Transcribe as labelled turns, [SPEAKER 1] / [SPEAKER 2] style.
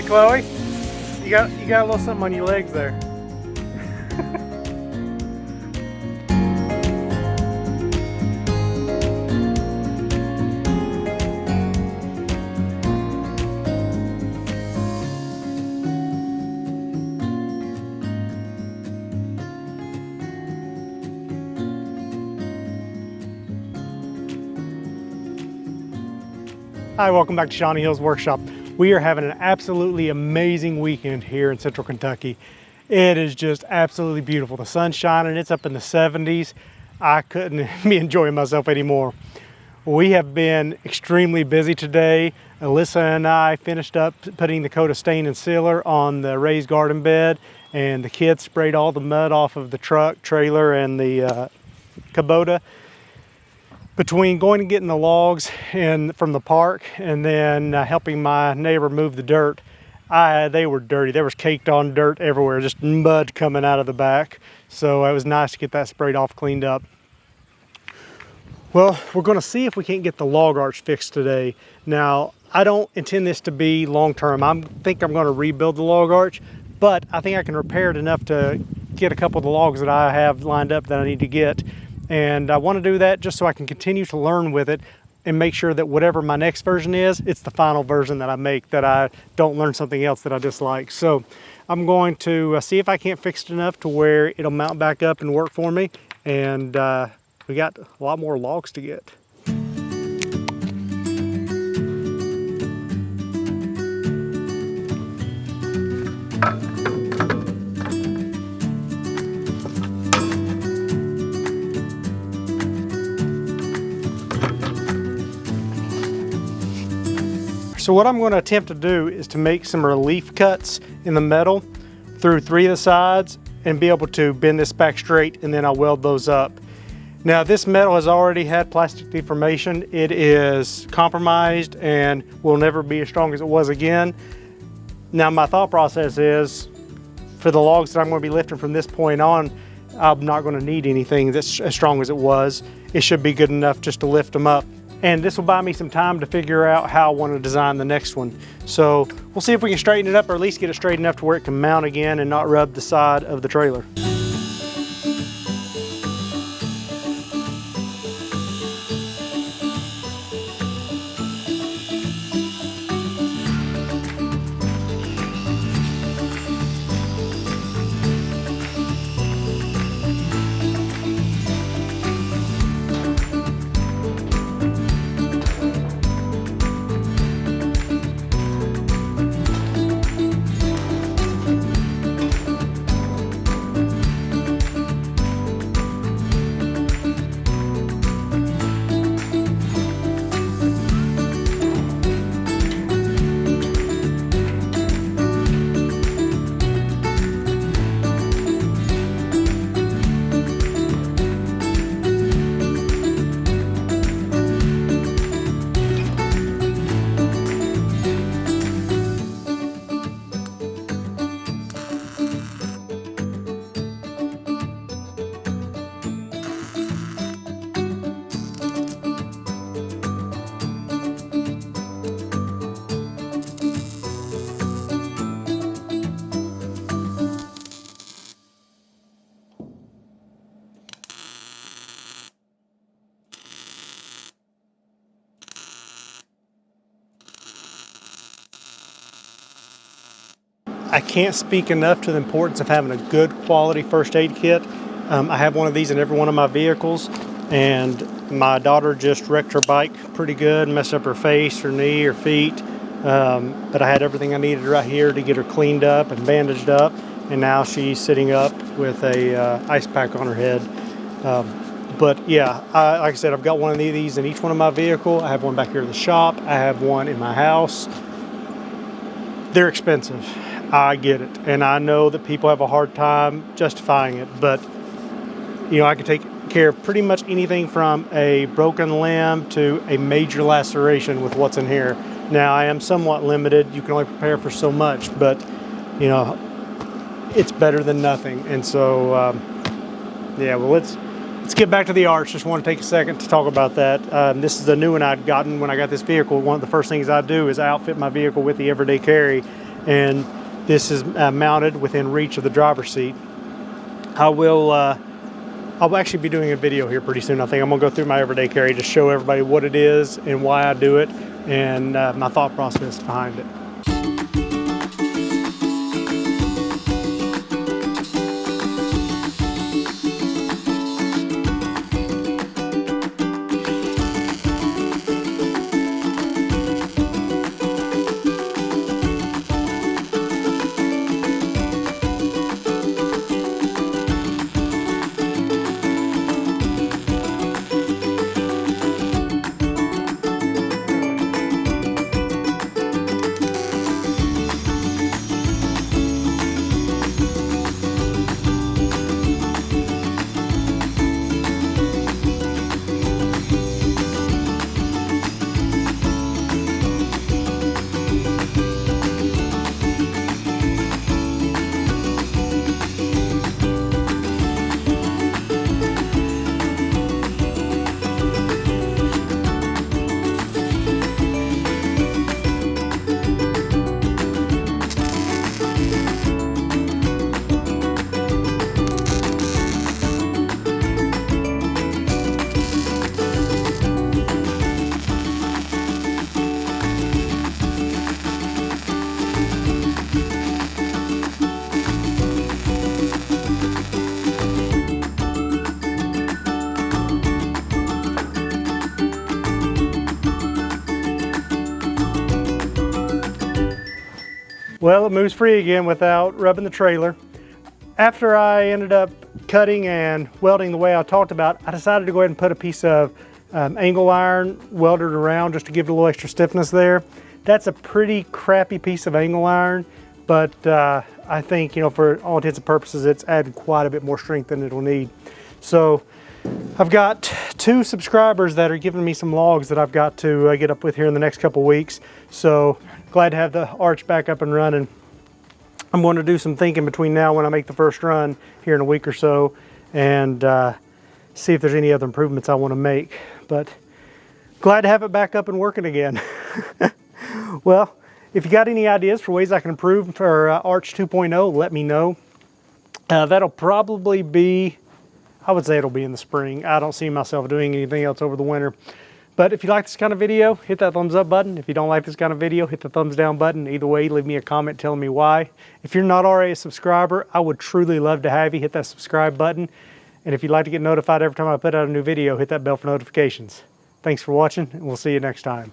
[SPEAKER 1] Chloe? You got a little something on your legs there. Hi, welcome back to Shawnee Hills Workshop. We are having an absolutely amazing weekend here in Central Kentucky. It is just absolutely beautiful. The sun's shining, it's up in the 70s. I couldn't be enjoying myself anymore. We have been extremely busy today. Alyssa and I finished up putting the coat of stain and sealer on the raised garden bed, and the kids sprayed all the mud off of the truck, trailer, and the Kubota. Between going and getting the logs from the park and then helping my neighbor move the dirt, they were dirty. There was caked on dirt everywhere, just mud coming out of the back. So it was nice to get that sprayed off, cleaned up. Well, we're going to see if we can't get the log arch fixed today. Now, I don't intend this to be long-term. I think I'm going to rebuild the log arch, but I think I can repair it enough to get a couple of the logs that I have lined up that I need to get. And I want to do that just so I can continue to learn with it and make sure that whatever my next version is, it's the final version that I make, that I don't learn something else that I dislike. So I'm going to see if I can't fix it enough to where it'll mount back up and work for me. And we got a lot more logs to get. So what I'm going to attempt to do is to make some relief cuts in the metal through 3 of the sides and be able to bend this back straight, and then I'll weld those up. Now this metal has already had plastic deformation. It is compromised and will never be as strong as it was again. Now my thought process is, for the logs that I'm going to be lifting from this point on, I'm not going to need anything that's as strong as it was. It should be good enough just to lift them up. And this will buy me some time to figure out how I want to design the next one. So we'll see if we can straighten it up, or at least get it straight enough to where it can mount again and not rub the side of the trailer. I can't speak enough to the importance of having a good quality first aid kit. I have one of these in every one of my vehicles, and my daughter just wrecked her bike pretty good, messed up her face, her knee, her feet. But I had everything I needed right here to get her cleaned up and bandaged up, and now she's sitting up with a ice pack on her head. But yeah, like I said, I've got one of these in each one of my vehicle. I have one back here in the shop. I have one in my house. They're expensive. I get it, and I know that people have a hard time justifying it, but you know, I can take care of pretty much anything from a broken limb to a major laceration with what's in here. Now, I am somewhat limited. You can only prepare for so much, but you know, it's better than nothing. And so, yeah, well, let's get back to the arch. Just want to take a second to talk about that. This is a new one I'd gotten when I got this vehicle. One of the first things I do is I outfit my vehicle with the everyday carry. and this is mounted within reach of the driver's seat. I'll actually be doing a video here pretty soon. I think I'm gonna go through my everyday carry to show everybody what it is and why I do it, and my thought process behind it. Well, it moves free again without rubbing the trailer. After I ended up cutting and welding the way I talked about, I decided to go ahead and put a piece of angle iron welded around just to give it a little extra stiffness there. That's a pretty crappy piece of angle iron, but I think, you know, for all intents and purposes, it's added quite a bit more strength than it'll need. So I've got 2 subscribers that are giving me some logs that I've got to get up with here in the next couple weeks. So glad to have the arch back up and running. I'm going to do some thinking between now and when I make the first run here in a week or so, and see if there's any other improvements I want to make. But glad to have it back up and working again. Well, if you got any ideas for ways I can improve for Arch 2.0, let me know. That'll probably be, I would say it'll be in the spring. I don't see myself doing anything else over the winter. But if you like this kind of video, hit that thumbs up button. If you don't like this kind of video, hit the thumbs down button. Either way, leave me a comment telling me why. If you're not already a subscriber, I would truly love to have you. Hit that subscribe button. And if you'd like to get notified every time I put out a new video, hit that bell for notifications. Thanks for watching, and we'll see you next time.